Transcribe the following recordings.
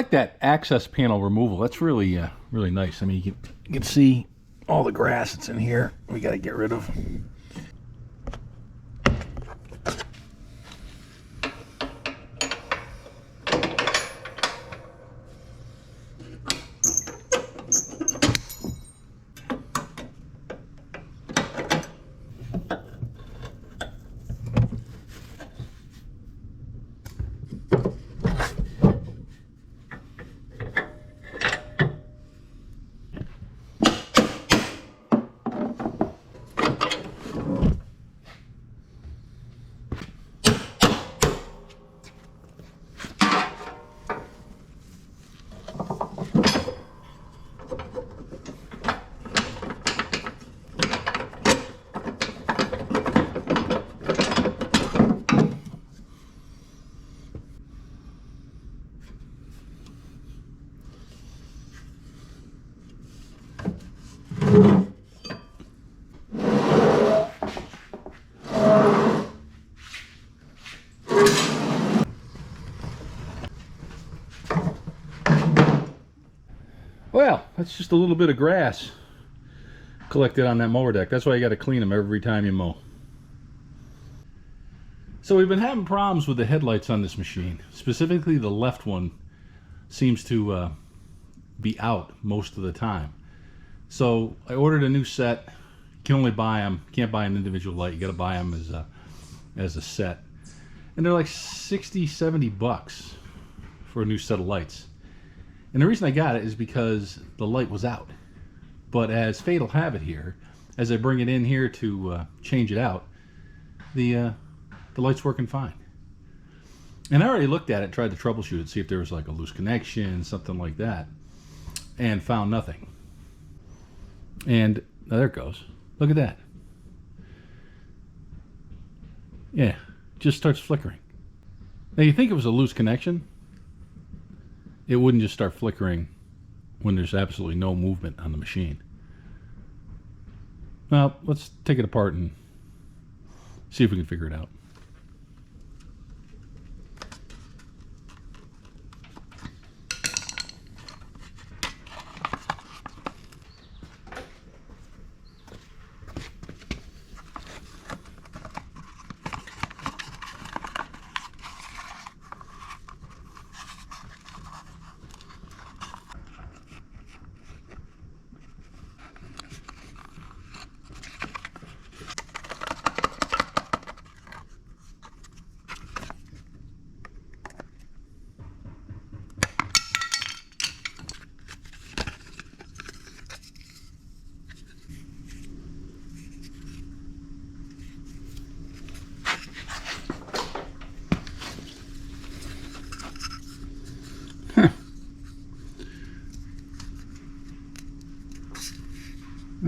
like that access panel removal. That's really really nice. I mean, you can see all the grass that's in here. We got to get rid of. Well, that's just a little bit of grass collected on that mower deck. That's why you got to clean them every time you mow. So we've been having problems with the headlights on this machine. Specifically, the left one seems to be out most of the time. So I ordered a new set. You can only buy them. You can't buy an individual light. You got to buy them as a set. And they're like 60, 70 bucks for a new set of lights. And the reason I got it is because the light was out. But as fate will have it here, as I bring it in here to change it out, the light's working fine. And I already looked at it, tried to troubleshoot it, see if there was like a loose connection, something like that, and found nothing. And there it goes. Look at that. Yeah, just starts flickering. Now you think it was a loose connection, it wouldn't just start flickering when there's absolutely no movement on the machine. Well, let's take it apart and see if we can figure it out.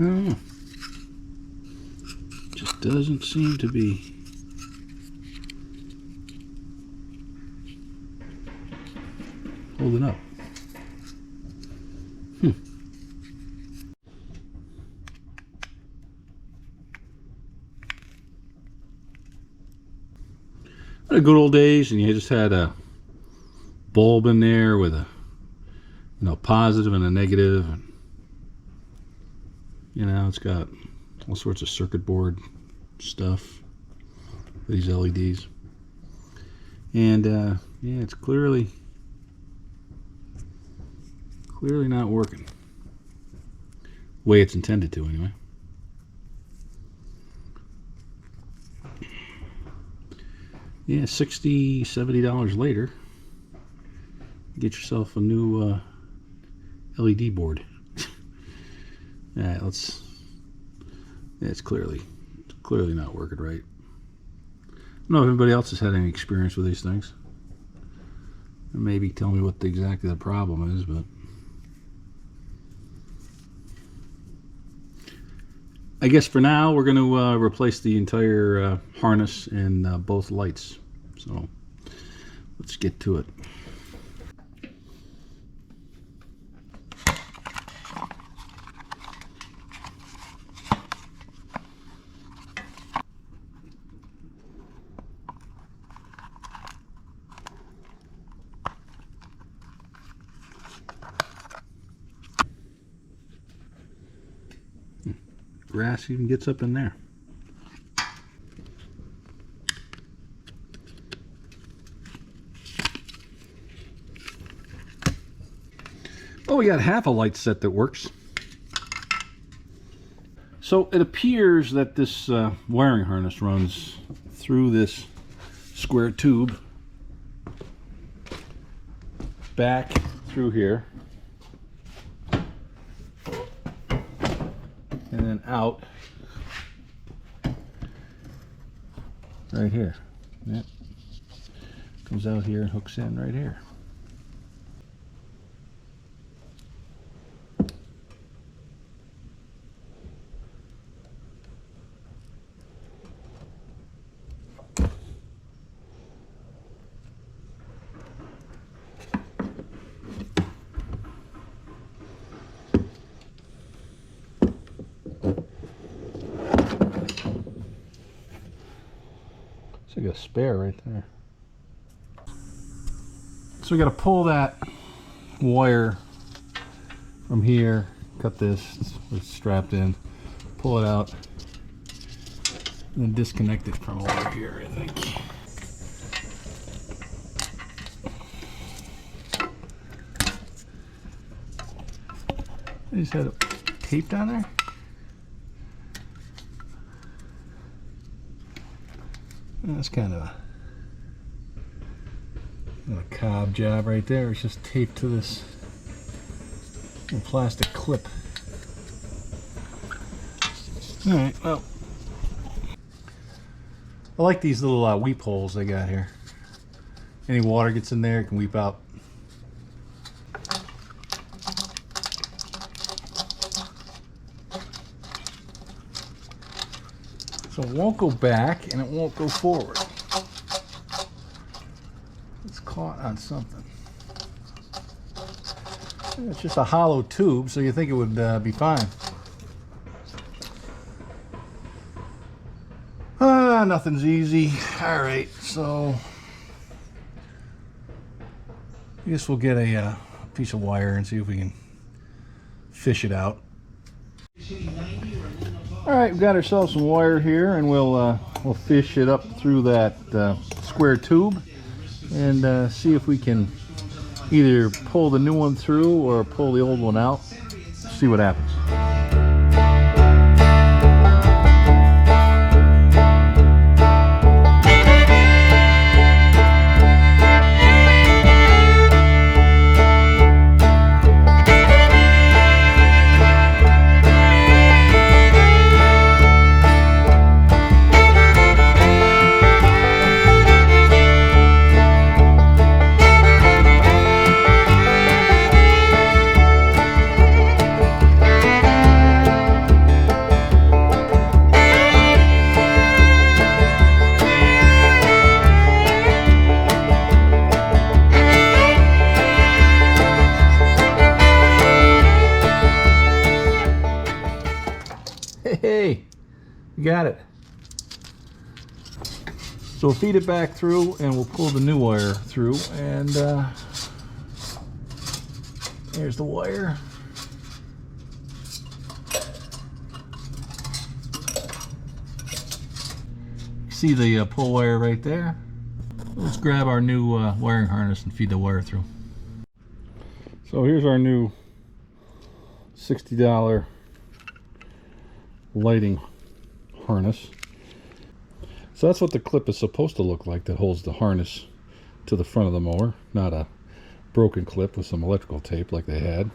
I don't know. Just doesn't seem to be holding up. The good old days, and you just had a bulb in there with a positive and a negative, and it's got all sorts of circuit board stuff, these LEDs, and yeah, it's clearly not working the way it's intended to, anyway. Yeah, $60, $70 later, get yourself a new LED board. Alright, yeah, it's clearly not working right. I don't know if anybody else has had any experience with these things. Maybe tell me what exactly the problem is, but I guess for now we're going to replace the entire harness and both lights. So let's get to it. grass even gets up in there. Oh, we got half a light set that works. So it appears that this wiring harness runs through this square tube, back through here, and then out right here. Yep. Comes out here and hooks in right here. It's like a spare right there. So we got to pull that wire from here, cut this, it's strapped in, pull it out, and then disconnect it from over here, I think. I just had it taped on there. That's kind of a cob job right there. It's just taped to this little plastic clip. Alright, well, I like these little weep holes they got here. Any water gets in there, it can weep out. So it won't go back and it won't go forward. It's caught on something. It's just a hollow tube, so you think it would be fine. Nothing's easy. Alright, so I guess we'll get a piece of wire and see if we can fish it out. Alright, we've got ourselves some wire here, and we'll fish it up through that square tube and see if we can either pull the new one through or pull the old one out. See what happens. Hey, you got it. So we'll feed it back through and we'll pull the new wire through, and here's the wire. See the pull wire right there? Let's grab our new wiring harness and feed the wire through. So here's our new $60 lighting harness. So that's what the clip is supposed to look like that holds the harness to the front of the mower, not a broken clip with some electrical tape like they had.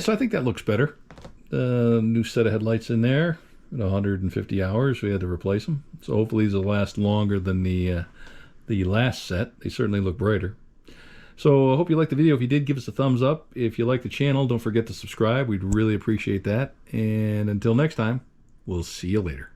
so I think that looks better. New set of headlights in there. At 150 hours, we had to replace them. So hopefully these will last longer than the last set. They certainly look brighter. So I hope you liked the video. If you did, give us a thumbs up. If you like the channel, don't forget to subscribe. We'd really appreciate that. And until next time, we'll see you later.